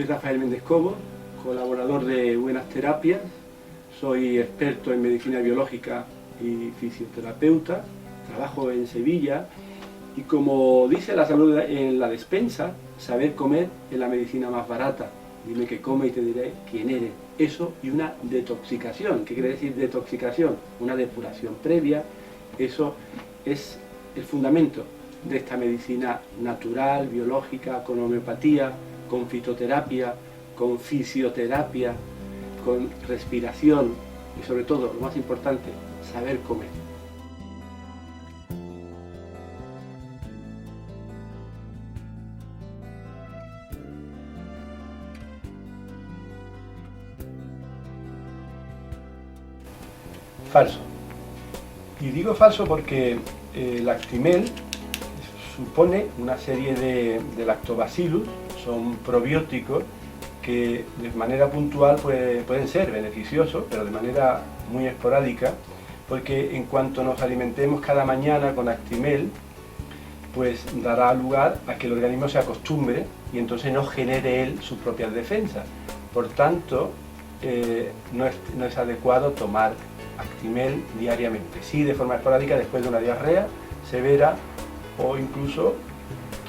Soy Rafael Méndez Cobo, colaborador de Buenas Terapias, soy experto en medicina biológica y fisioterapeuta, trabajo en Sevilla y como dice la salud en la despensa, saber comer es la medicina más barata. Dime qué come y te diré quién eres. Eso y una detoxicación. ¿Qué quiere decir detoxicación? Una depuración previa. Eso es el fundamento de esta medicina natural, biológica, con homeopatía, con fitoterapia, con fisioterapia, con respiración y sobre todo, lo más importante, saber comer. Falso. Y digo falso porque el Actimel supone una serie de lactobacillus, son probióticos que de manera puntual pueden ser beneficiosos, pero de manera muy esporádica, porque en cuanto nos alimentemos cada mañana con Actimel, pues dará lugar a que el organismo se acostumbre y entonces no genere él sus propias defensas. Por tanto, no es adecuado tomar Actimel diariamente, sí de forma esporádica después de una diarrea severa o incluso,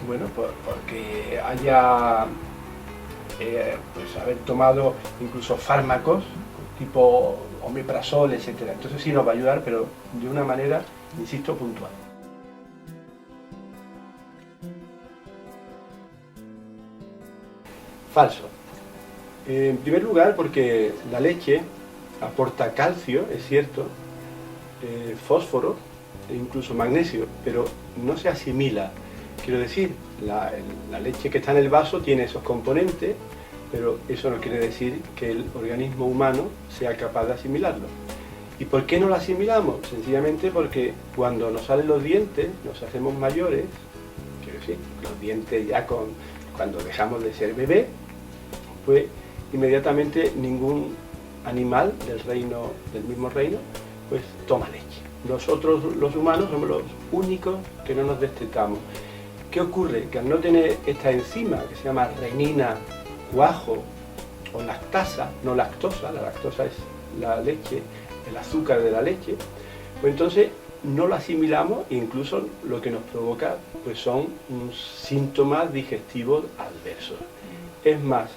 bueno, porque haya pues haber tomado incluso fármacos tipo omeprazol, etc. Entonces sí nos va a ayudar, pero de una manera, insisto, puntual. Falso. En primer lugar porque la leche aporta calcio, es cierto, fósforo e incluso magnesio, pero no se asimila. Quiero decir, la leche que está en el vaso tiene esos componentes, pero eso no quiere decir que el organismo humano sea capaz de asimilarlo. ¿Y por qué no lo asimilamos? Sencillamente porque cuando nos salen los dientes, nos hacemos mayores, quiero decir, los dientes ya cuando dejamos de ser bebé, pues inmediatamente ningún animal del mismo reino, pues toma leche. Nosotros los humanos somos los únicos que no nos destetamos. ¿Qué ocurre? Que al no tener esta enzima que se llama renina, cuajo o lactasa, no lactosa, la lactosa es la leche, el azúcar de la leche, pues entonces no lo asimilamos e incluso lo que nos provoca pues son síntomas digestivos adversos. Es más,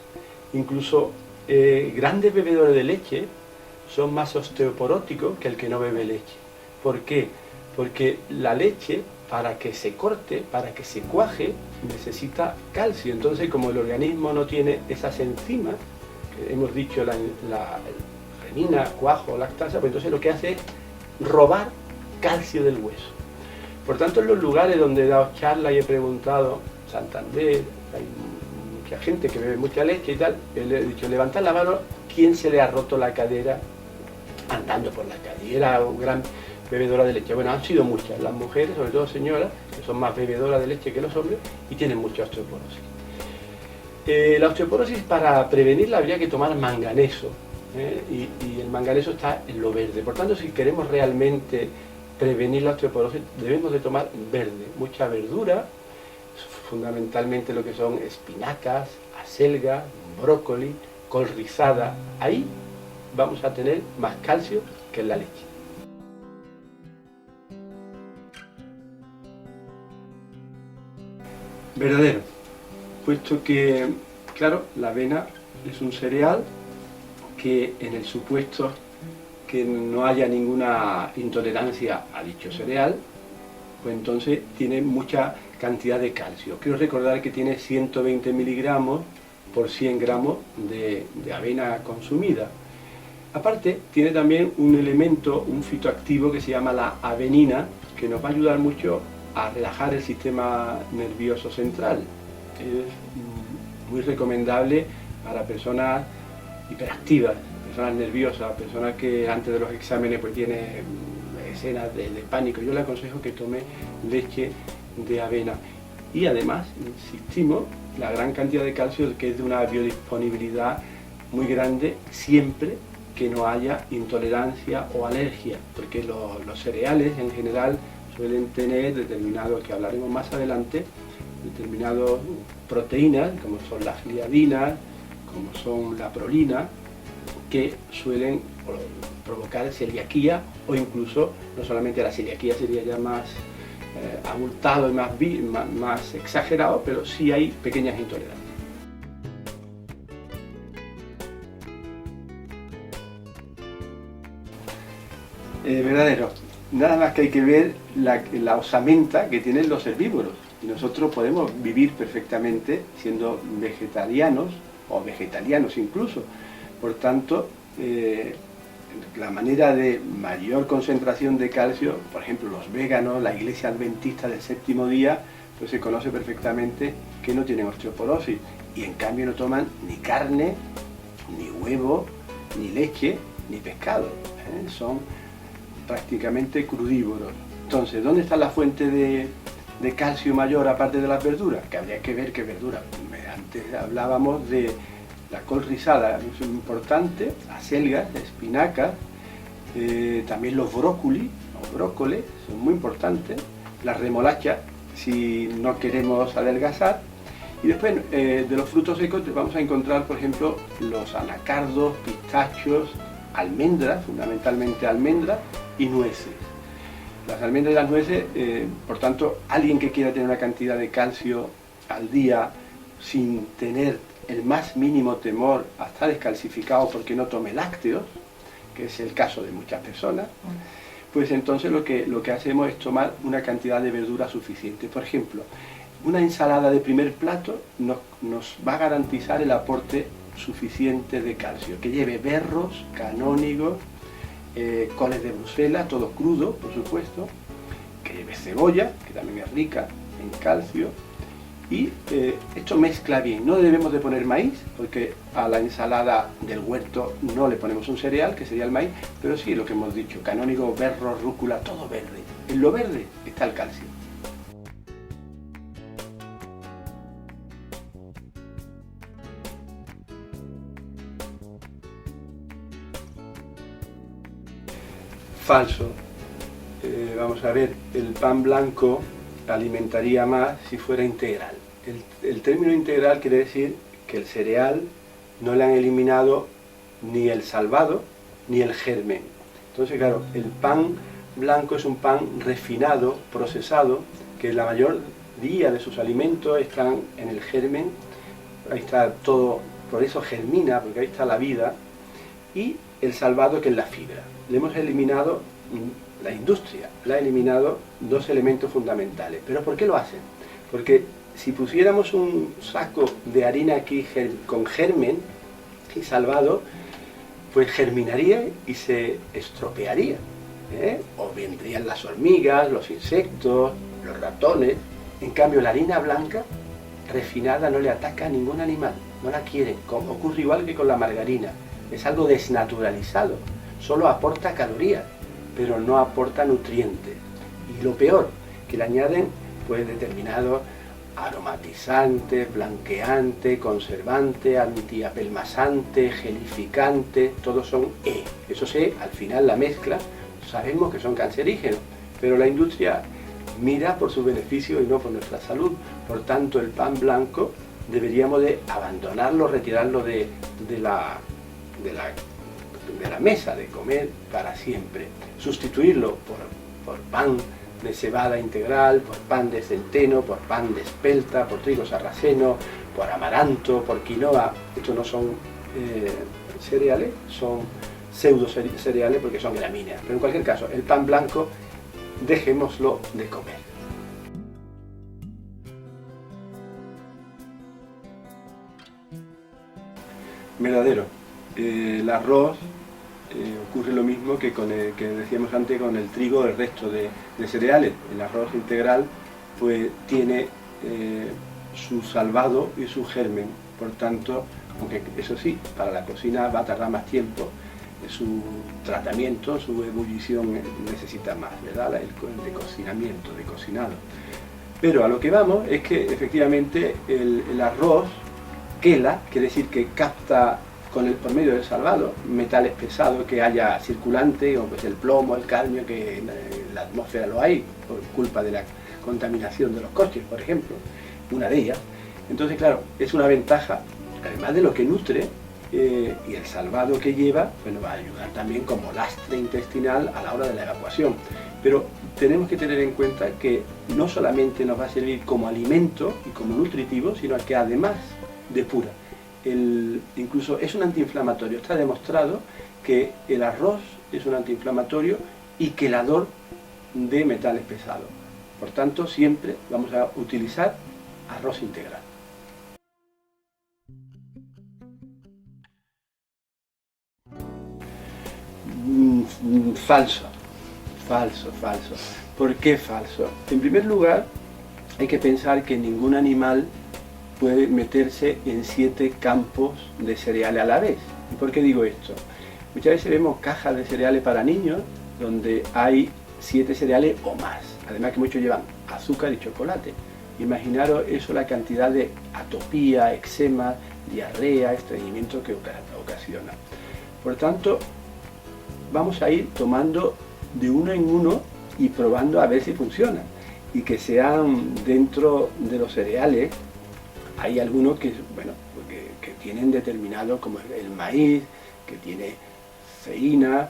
incluso grandes bebedores de leche son más osteoporóticos que el que no bebe leche. ¿Por qué? Porque la leche, para que se corte, para que se cuaje, necesita calcio. Entonces, como el organismo no tiene esas enzimas, que hemos dicho la renina, cuajo, lactasa, pues entonces lo que hace es robar calcio del hueso. Por tanto, en los lugares donde he dado charlas y he preguntado, Santander, hay mucha gente que bebe mucha leche y tal, le he dicho, levantad la mano, ¿quién se le ha roto la cadera andando por la calle? Era un gran bebedora de leche. Bueno, han sido muchas, las mujeres, sobre todo señoras, que son más bebedoras de leche que los hombres y tienen mucha osteoporosis. La osteoporosis, para prevenirla habría que tomar manganeso, y el manganeso está en lo verde. Por tanto, si queremos realmente prevenir la osteoporosis, debemos de tomar verde, mucha verdura, fundamentalmente lo que son espinacas, acelga, brócoli, col rizada. Ahí vamos a tener más calcio que en la leche. Verdadero, puesto que, claro, la avena es un cereal que en el supuesto que no haya ninguna intolerancia a dicho cereal, pues entonces tiene mucha cantidad de calcio. Quiero recordar que tiene 120 miligramos por 100 gramos de avena consumida. Aparte, tiene también un elemento, un fitoactivo que se llama la avenina, que nos va a ayudar mucho a relajar el sistema nervioso central. Es muy recomendable para personas hiperactivas, personas nerviosas, personas que antes de los exámenes pues tienen escenas de pánico. Yo le aconsejo que tome leche de avena. Y además, insistimos, la gran cantidad de calcio que es de una biodisponibilidad muy grande siempre que no haya intolerancia o alergia, porque los cereales en general suelen tener determinados, que hablaremos más adelante, determinadas proteínas, como son las gliadinas, como son la prolina, que suelen provocar celiaquía, o incluso, no solamente la celiaquía sería ya más abultado y más exagerado, pero sí hay pequeñas intolerancias. Verdadero. Nada más que hay que ver la osamenta que tienen los herbívoros. Y nosotros podemos vivir perfectamente siendo vegetarianos o vegetarianos incluso. Por tanto, la manera de mayor concentración de calcio, por ejemplo los veganos, la iglesia adventista del séptimo día, pues se conoce perfectamente que no tienen osteoporosis y en cambio no toman ni carne, ni huevo, ni leche, ni pescado. Son prácticamente crudívoros. Entonces, ¿dónde está la fuente de calcio mayor aparte de las verduras? Que habría que ver qué verduras. Antes hablábamos de la col rizada, es importante, acelgas, espinacas, también los brócolis o brócoles son muy importantes, la remolacha si no queremos adelgazar, y después de los frutos secos vamos a encontrar, por ejemplo, los anacardos, pistachos, almendras, fundamentalmente almendras, y nueces. Las almendras y las nueces, por tanto, alguien que quiera tener una cantidad de calcio al día sin tener el más mínimo temor a estar descalcificado porque no tome lácteos, que es el caso de muchas personas, pues entonces lo que hacemos es tomar una cantidad de verdura suficiente. Por ejemplo, una ensalada de primer plato nos va a garantizar el aporte suficiente de calcio, que lleve berros, canónigos, coles de Bruselas, todo crudo, por supuesto, que lleve cebolla, que también es rica en calcio, y esto mezcla bien. No debemos de poner maíz, porque a la ensalada del huerto no le ponemos un cereal, que sería el maíz, pero sí lo que hemos dicho, canónigo, berro, rúcula, todo verde. En lo verde está el calcio. Falso. Vamos a ver, el pan blanco alimentaría más si fuera integral. El término integral quiere decir que el cereal no le han eliminado ni el salvado ni el germen. Entonces, claro, el pan blanco es un pan refinado, procesado, que la mayoría de sus alimentos están en el germen, ahí está todo, por eso germina, porque ahí está la vida, y el salvado, que es la fibra. Le hemos eliminado, la industria le ha eliminado dos elementos fundamentales. ¿Pero por qué lo hacen? Porque si pusiéramos un saco de harina aquí con germen y salvado, pues germinaría y se estropearía, o vendrían las hormigas, los insectos, los ratones. En cambio, la harina blanca refinada no le ataca a ningún animal, no la quiere, como ocurre igual que con la margarina. Es algo desnaturalizado, solo aporta calorías, pero no aporta nutrientes. Y lo peor, que le añaden pues determinados aromatizantes, blanqueantes, conservantes, antiapelmasantes, gelificantes, todos son E. Eso sí, al final la mezcla, sabemos que son cancerígenos, pero la industria mira por su beneficio y no por nuestra salud. Por tanto, el pan blanco deberíamos de abandonarlo, retirarlo de la mesa de comer para siempre, sustituirlo por pan de cebada integral, por pan de centeno, por pan de espelta, por trigo sarraceno, por amaranto, por quinoa. Estos no son cereales, son pseudo cereales porque son gramíneas, pero en cualquier caso el pan blanco dejémoslo de comer. Verdadero. El arroz ocurre lo mismo que con el que decíamos antes con el trigo, el resto de cereales. El arroz integral pues tiene su salvado y su germen, por tanto, aunque eso sí, para la cocina va a tardar más tiempo, su tratamiento, su ebullición necesita más, ¿verdad? El de cocinamiento, de cocinado. Pero a lo que vamos es que efectivamente el arroz quela, quiere decir que capta por medio del salvado metales pesados que haya circulante, como pues el plomo, el cadmio, que en la atmósfera lo hay por culpa de la contaminación de los coches, por ejemplo, una de ellas. Entonces, claro, es una ventaja además de lo que nutre y el salvado que lleva, pues nos va a ayudar también como lastre intestinal a la hora de la evacuación. Pero tenemos que tener en cuenta que no solamente nos va a servir como alimento y como nutritivo, sino que además depura. Incluso es un antiinflamatorio. Está demostrado que el arroz es un antiinflamatorio y quelador de metales pesados. Por tanto, siempre vamos a utilizar arroz integral. Falso. ¿Por qué falso? En primer lugar, hay que pensar que ningún animal puede meterse en 7 campos de cereales a la vez. ¿Y por qué digo esto? Muchas veces vemos cajas de cereales para niños donde hay 7 cereales o más. Además que muchos llevan azúcar y chocolate. Imaginaros eso, la cantidad de atopía, eczema, diarrea, estreñimiento que ocasiona. Por tanto, vamos a ir tomando de uno en uno y probando a ver si funciona. Y que sean dentro de los cereales, hay algunos que, bueno, que tienen determinado, como el maíz, que tiene ceína,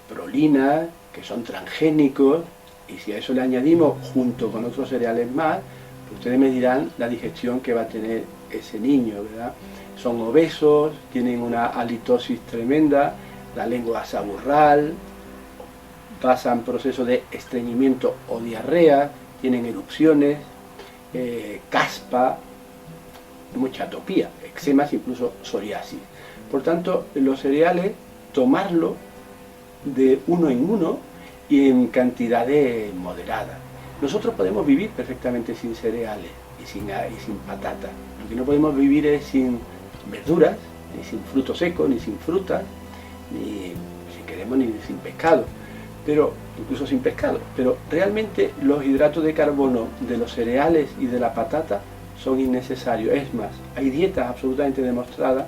prolina, que son transgénicos, y si a eso le añadimos junto con otros cereales más, pues ustedes me dirán la digestión que va a tener ese niño, ¿verdad? Son obesos, tienen una halitosis tremenda, la lengua asaburral, pasan procesos de estreñimiento o diarrea, tienen erupciones, caspa, mucha atopía, eczemas, incluso psoriasis. Por tanto, los cereales, tomarlo de uno en uno y en cantidades moderadas. Nosotros podemos vivir perfectamente sin cereales y sin patata. Lo que no podemos vivir es sin verduras, ni sin frutos secos, ni sin frutas, ni si queremos ni sin pescado, pero incluso sin pescado. Pero realmente los hidratos de carbono de los cereales y de la patata son innecesarios. Es más, hay dietas absolutamente demostradas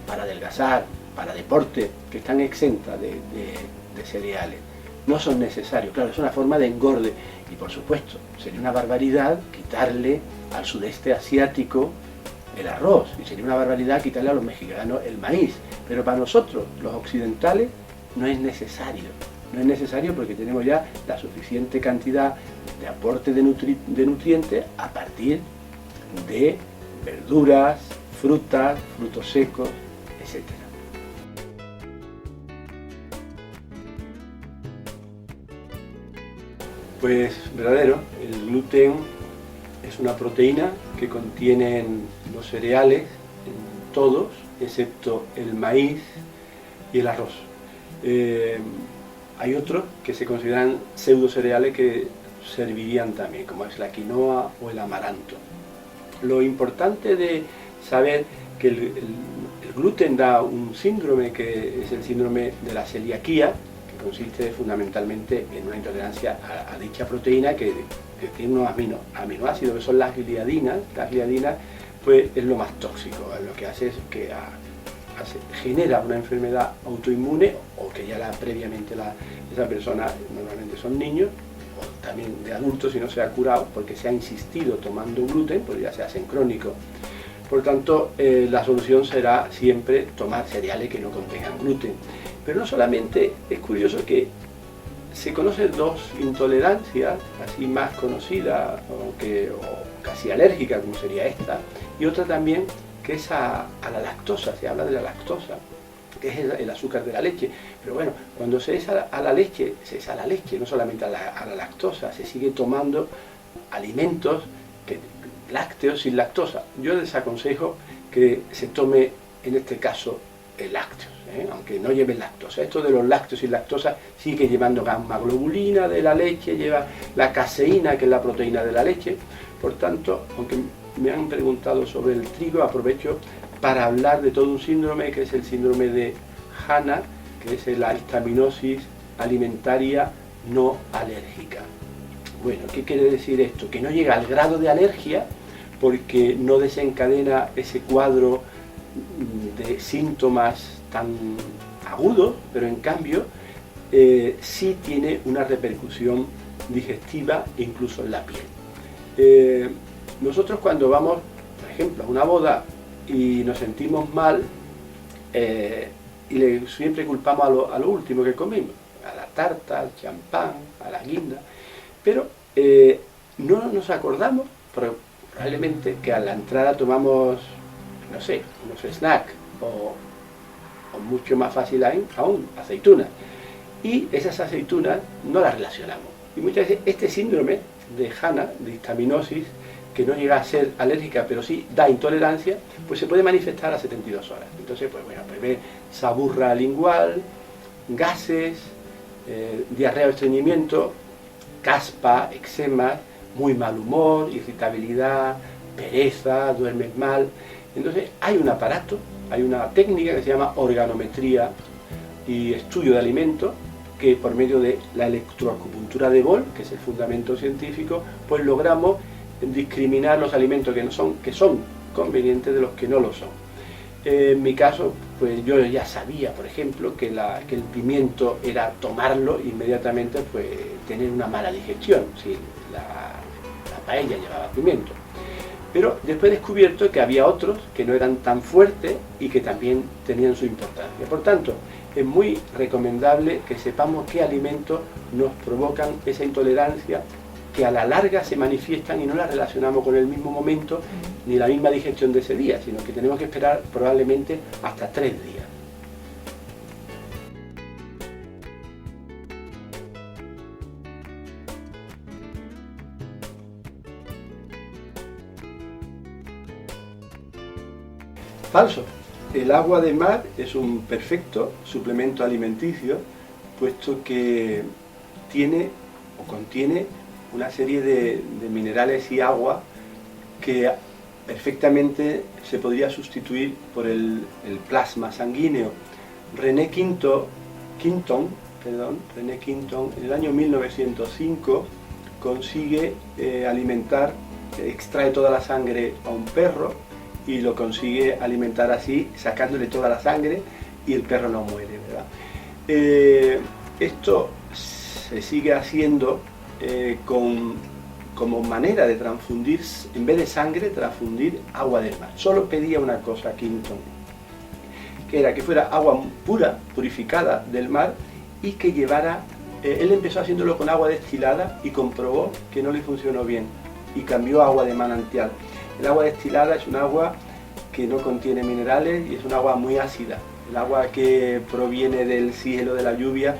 para adelgazar, para deporte, que están exentas de cereales. No son necesarios, claro, es una forma de engorde. Y por supuesto, sería una barbaridad quitarle al sudeste asiático el arroz, y sería una barbaridad quitarle a los mexicanos el maíz. Pero para nosotros, los occidentales, no es necesario. No es necesario porque tenemos ya la suficiente cantidad de aporte de nutrientes a partir de verduras, frutas, frutos secos, etc. Pues verdadero, el gluten es una proteína que contienen los cereales, todos, excepto el maíz y el arroz. Hay otros que se consideran pseudocereales que servirían también, como es la quinoa o el amaranto. Lo importante de saber que el gluten da un síndrome que es el síndrome de la celiaquía, que consiste fundamentalmente en una intolerancia a dicha proteína que tiene unos aminoácidos que son las gliadinas. Las gliadinas pues es lo más tóxico, lo que hace es que genera una enfermedad autoinmune o que ya previamente esa persona, normalmente son niños o también de adultos si no se ha curado porque se ha insistido tomando gluten, pues ya se hacen crónicos. Por tanto, la solución será siempre tomar cereales que no contengan gluten. Pero no solamente, es curioso que se conocen dos intolerancias así más conocidas o casi alérgicas, como sería esta, y otra también que es a la lactosa. Se habla de la lactosa, que es el azúcar de la leche. Pero bueno, cuando se es a la leche, se es a la leche, no solamente a la lactosa, se sigue tomando alimentos lácteos sin lactosa. Yo les aconsejo que se tome en este caso lácteos, aunque no lleven lactosa. Esto de los lácteos sin lactosa sigue llevando gamma globulina de la leche, lleva la caseína, que es la proteína de la leche. Por tanto, aunque me han preguntado sobre el trigo, aprovecho para hablar de todo un síndrome que es el síndrome de HANA, que es la histaminosis alimentaria no alérgica. Bueno, ¿qué quiere decir esto? Que no llega al grado de alergia porque no desencadena ese cuadro de síntomas tan agudos, pero en cambio sí tiene una repercusión digestiva e incluso en la piel. Nosotros cuando vamos, por ejemplo, a una boda y nos sentimos mal y siempre culpamos a lo último que comimos, a la tarta, al champán, a la guinda, pero no nos acordamos probablemente que a la entrada tomamos, no sé, unos snacks o mucho más fácil aún, aceitunas, y esas aceitunas no las relacionamos. Y muchas veces este síndrome de HANA, de histaminosis, que no llega a ser alérgica, pero sí da intolerancia, pues se puede manifestar a 72 horas. Entonces, pues bueno, pues saburra lingual, gases, diarrea o estreñimiento, caspa, eczema, muy mal humor, irritabilidad, pereza, duermes mal. Entonces hay un aparato, hay una técnica que se llama organometría y estudio de alimentos, que por medio de la electroacupuntura de Boll, que es el fundamento científico, pues logramos discriminar los alimentos que son convenientes de los que no lo son. En mi caso, pues yo ya sabía, por ejemplo, que el pimiento era tomarlo inmediatamente, pues tener una mala digestión, si la paella llevaba pimiento. Pero después he descubierto que había otros que no eran tan fuertes y que también tenían su importancia. Por tanto, es muy recomendable que sepamos qué alimentos nos provocan esa intolerancia, que a la larga se manifiestan y no las relacionamos con el mismo momento ni la misma digestión de ese día, sino que tenemos que esperar probablemente hasta 3 días. Falso. El agua de mar es un perfecto suplemento alimenticio, puesto que contiene una serie de minerales y agua que perfectamente se podría sustituir por el plasma sanguíneo. René Quinton, en el año 1905 consigue extrae toda la sangre a un perro y lo consigue alimentar así, sacándole toda la sangre, y el perro no muere, ¿verdad? Esto se sigue haciendo como manera de transfundir, en vez de sangre, transfundir agua del mar. Solo pedía una cosa Quinton, que era que fuera agua pura, purificada del mar, y que llevara, él empezó haciéndolo con agua destilada y comprobó que no le funcionó bien, y cambió a agua de manantial. El agua destilada es un agua que no contiene minerales y es un agua muy ácida. El agua que proviene del cielo, de la lluvia,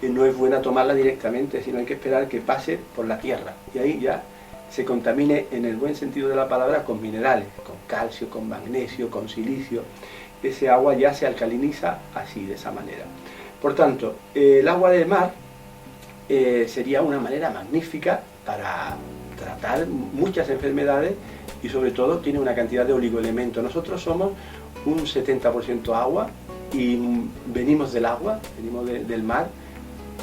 no es buena tomarla directamente, sino hay que esperar que pase por la tierra. Y ahí ya se contamine, en el buen sentido de la palabra, con minerales, con calcio, con magnesio, con silicio. Ese agua ya se alcaliniza así, de esa manera. Por tanto, el agua de mar sería una manera magnífica para tratar muchas enfermedades, y sobre todo tiene una cantidad de oligoelementos. Nosotros somos un 70% agua y venimos del agua, venimos del mar,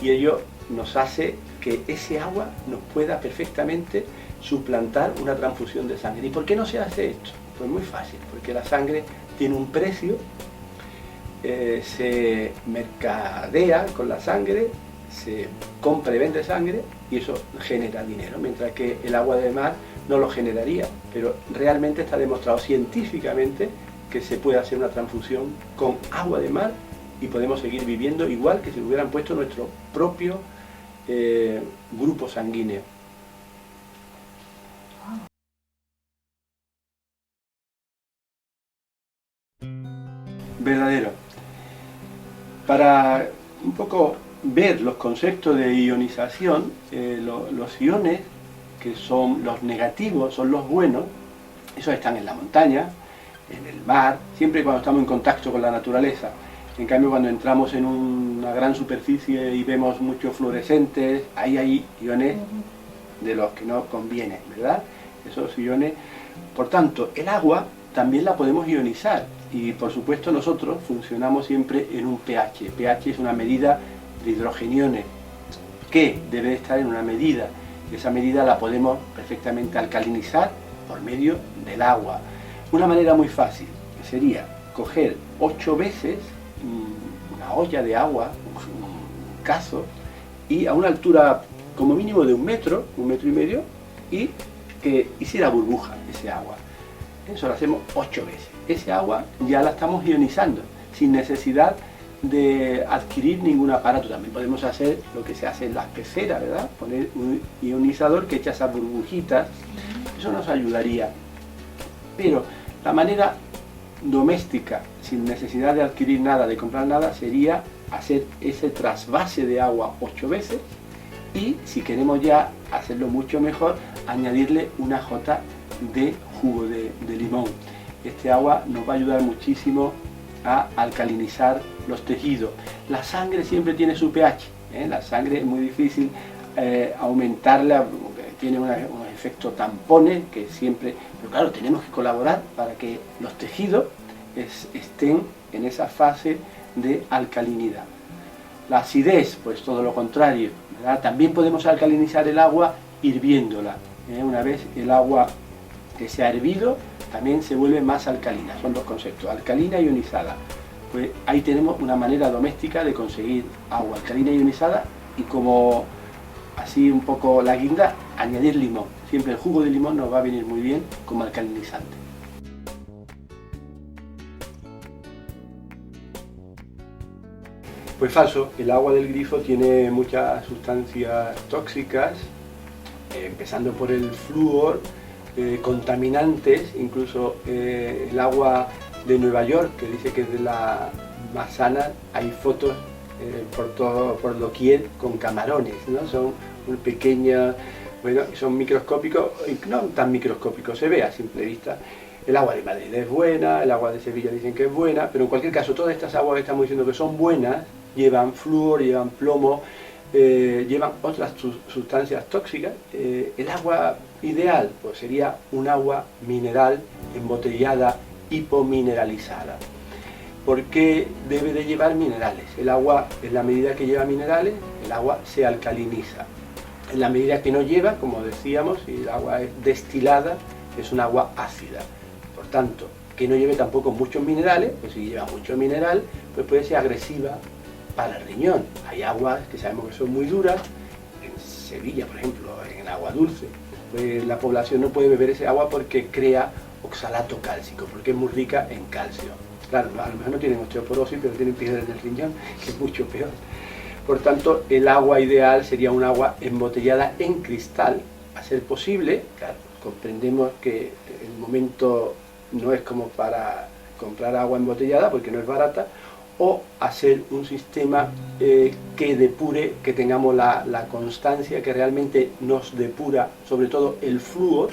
y ello nos hace que ese agua nos pueda perfectamente suplantar una transfusión de sangre. ¿Y por qué no se hace esto? Pues muy fácil, porque la sangre tiene un precio, se mercadea con la sangre, se compra y vende sangre, y eso genera dinero, mientras que el agua de mar no lo generaría. Pero realmente está demostrado científicamente que se puede hacer una transfusión con agua de mar y podemos seguir viviendo igual que si hubieran puesto nuestro propio grupo sanguíneo. Verdadero. Para un poco ver los conceptos de ionización, los iones, que son los negativos, son los buenos, esos están en la montaña, en el mar, siempre cuando estamos en contacto con la naturaleza. En cambio, cuando entramos en una gran superficie y vemos muchos fluorescentes, ahí hay iones de los que no convienen, ¿verdad? Esos iones. Por tanto, el agua también la podemos ionizar, y por supuesto nosotros funcionamos siempre en un pH. pH es una medida de hidrogeniones que debe estar en una medida. Esa medida la podemos perfectamente alcalinizar por medio del agua. Una manera muy fácil sería coger 8 veces una olla de agua, un cazo, y a una altura como mínimo de 1 metro, 1,5 metros, y que hiciera burbuja ese agua. Eso lo hacemos 8 veces. Ese agua ya la estamos ionizando, sin necesidad de adquirir ningún aparato. También podemos hacer lo que se hace en las peceras, ¿verdad? Poner un ionizador que echa esas burbujitas. Eso nos ayudaría. Pero la manera doméstica, sin necesidad de adquirir nada, de comprar nada, sería hacer ese trasvase de agua 8 veces y, si queremos ya hacerlo mucho mejor, añadirle una jota de jugo de limón. Este agua nos va a ayudar muchísimo a alcalinizar los tejidos. La sangre siempre tiene su pH, ¿eh? La sangre es muy difícil aumentarla, tiene unos efectos tampones que siempre, pero claro, tenemos que colaborar para que los tejidos estén en esa fase de alcalinidad. La acidez, pues todo lo contrario, ¿verdad? También podemos alcalinizar el agua hirviéndola, ¿eh? Una vez el agua que se ha hervido también se vuelve más alcalina. Son dos conceptos, alcalina y ionizada. Pues ahí tenemos una manera doméstica de conseguir agua alcalina y ionizada, y como así un poco la guinda, añadir limón. Siempre el jugo de limón nos va a venir muy bien como alcalinizante. Pues falso, el agua del grifo tiene muchas sustancias tóxicas, empezando por el flúor, contaminantes, incluso el agua de Nueva York, que dice que es de la más sana. Hay fotos por doquier con camarones, ¿no? Son muy pequeñas, bueno, son microscópicos, no tan microscópicos, se ve a simple vista. El agua de Madrid es buena, el agua de Sevilla dicen que es buena, pero en cualquier caso todas estas aguas que estamos diciendo que son buenas llevan flúor, llevan plomo, llevan otras sustancias tóxicas. El agua ideal pues sería un agua mineral embotellada, hipomineralizada. ¿Por qué debe de llevar minerales? El agua, en la medida que lleva minerales, el agua se alcaliniza. En la medida que no lleva, como decíamos, si el agua es destilada, es un agua ácida. Por tanto, que no lleve tampoco muchos minerales, pues si lleva mucho mineral, pues puede ser agresiva para el riñón. Hay aguas que sabemos que son muy duras, en Sevilla, por ejemplo, en agua dulce, pues la población no puede beber ese agua porque crea oxalato cálcico, porque es muy rica en calcio. Claro, a lo mejor no tienen osteoporosis, pero tienen piedra en el riñón, que es mucho peor. Por tanto, el agua ideal sería un agua embotellada en cristal, a ser posible. Claro, comprendemos que el momento no es como para comprar agua embotellada, porque no es barata, o hacer un sistema que depure, que tengamos la constancia, que realmente nos depura, sobre todo el flúor,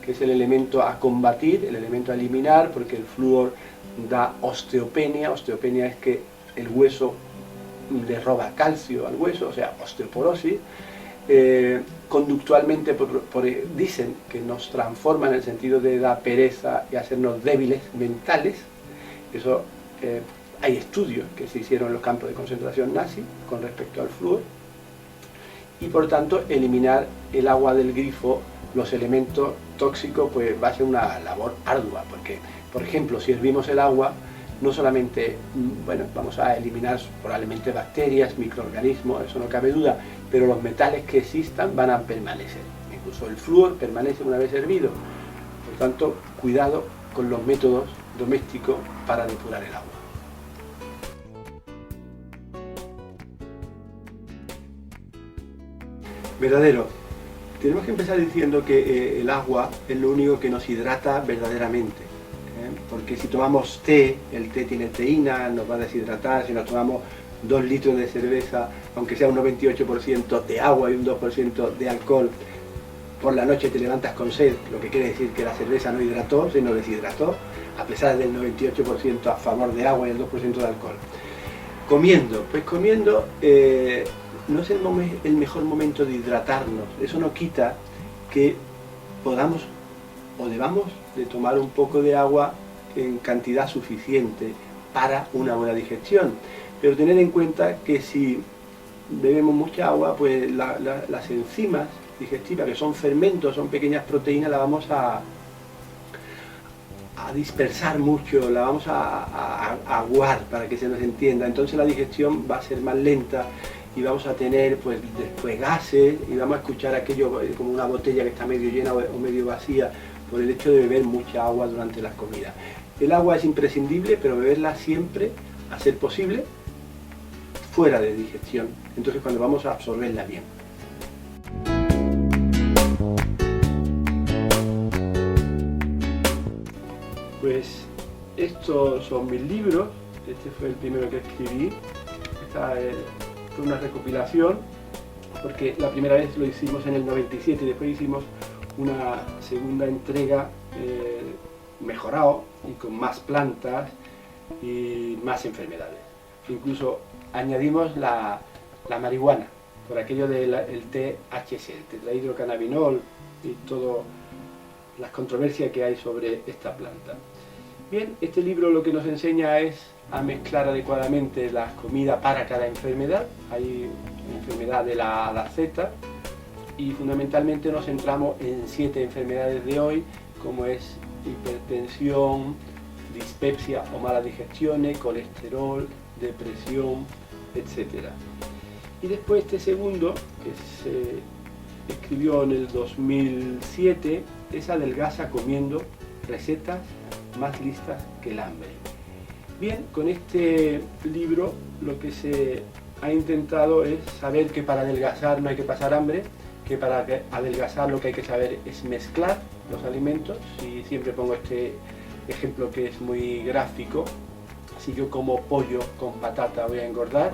que es el elemento a combatir, el elemento a eliminar, porque el flúor da osteopenia. Osteopenia es que el hueso le roba calcio al hueso, o sea, osteoporosis. Conductualmente dicen que nos transforma en el sentido de dar pereza y hacernos débiles mentales. Eso hay estudios que se hicieron en los campos de concentración nazi con respecto al flúor, y por tanto eliminar el agua del grifo, los elementos tóxicos, pues va a ser una labor ardua, porque por ejemplo si hervimos el agua, no solamente, bueno, vamos a eliminar probablemente bacterias, microorganismos, eso no cabe duda, pero los metales que existan van a permanecer. Incluso el flúor permanece una vez hervido. Por tanto, cuidado con los métodos domésticos para depurar el agua. Verdadero. Tenemos que empezar diciendo que el agua es lo único que nos hidrata verdaderamente. Porque si tomamos té, el té tiene teína, nos va a deshidratar. Si nos tomamos 2 litros de cerveza, aunque sea un 98% de agua y un 2% de alcohol, por la noche te levantas con sed, lo que quiere decir que la cerveza no hidrató, sino deshidrató, a pesar del 98% a favor de agua y el 2% de alcohol. Comiendo, pues comiendo no es el mejor momento de hidratarnos. Eso no quita que podamos o debamos de tomar un poco de agua en cantidad suficiente para una buena digestión. Pero tener en cuenta que si bebemos mucha agua, pues las enzimas digestivas, que son fermentos, son pequeñas proteínas, las vamos a dispersar mucho, la vamos a aguar, para que se nos entienda. Entonces la digestión va a ser más lenta y vamos a tener pues después gases, y vamos a escuchar aquello como una botella que está medio llena o medio vacía, por el hecho de beber mucha agua durante las comidas. El agua es imprescindible, pero beberla siempre, a ser posible, fuera de digestión, entonces cuando vamos a absorberla bien. Pues estos son mis libros, este fue el primero que escribí, esta fue una recopilación, porque la primera vez lo hicimos en el 97 y después hicimos una segunda entrega mejorado y con más plantas y más enfermedades. Incluso añadimos la marihuana, por aquello del THC, el tetrahidrocannabinol y todas las controversias que hay sobre esta planta. Bien, este libro lo que nos enseña es a mezclar adecuadamente las comidas para cada enfermedad. Hay enfermedad de la A a la Z y fundamentalmente nos centramos en 7 enfermedades de hoy, como es hipertensión, dispepsia o malas digestiones, colesterol, depresión, etc. Y después este segundo, que se escribió en el 2007, es Adelgaza comiendo, recetas más listas que el hambre. Bien, con este libro lo que se ha intentado es saber que para adelgazar no hay que pasar hambre, que para adelgazar lo que hay que saber es mezclar los alimentos, y siempre pongo este ejemplo que es muy gráfico. Si yo como pollo con patata voy a engordar,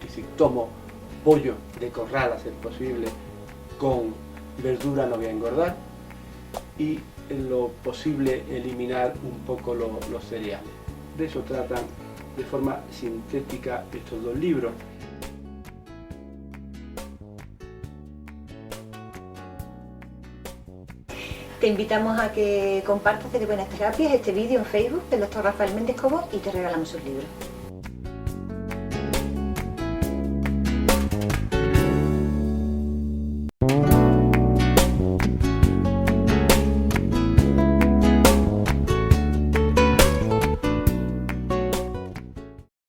si tomo pollo de corral a ser posible con verdura no voy a engordar, y en lo posible eliminar un poco los cereales. De eso tratan de forma sintética estos dos libros. Te invitamos a que compartas de Buenas Terapias este vídeo en Facebook del Dr. Rafael Méndez Cobo y te regalamos sus libros.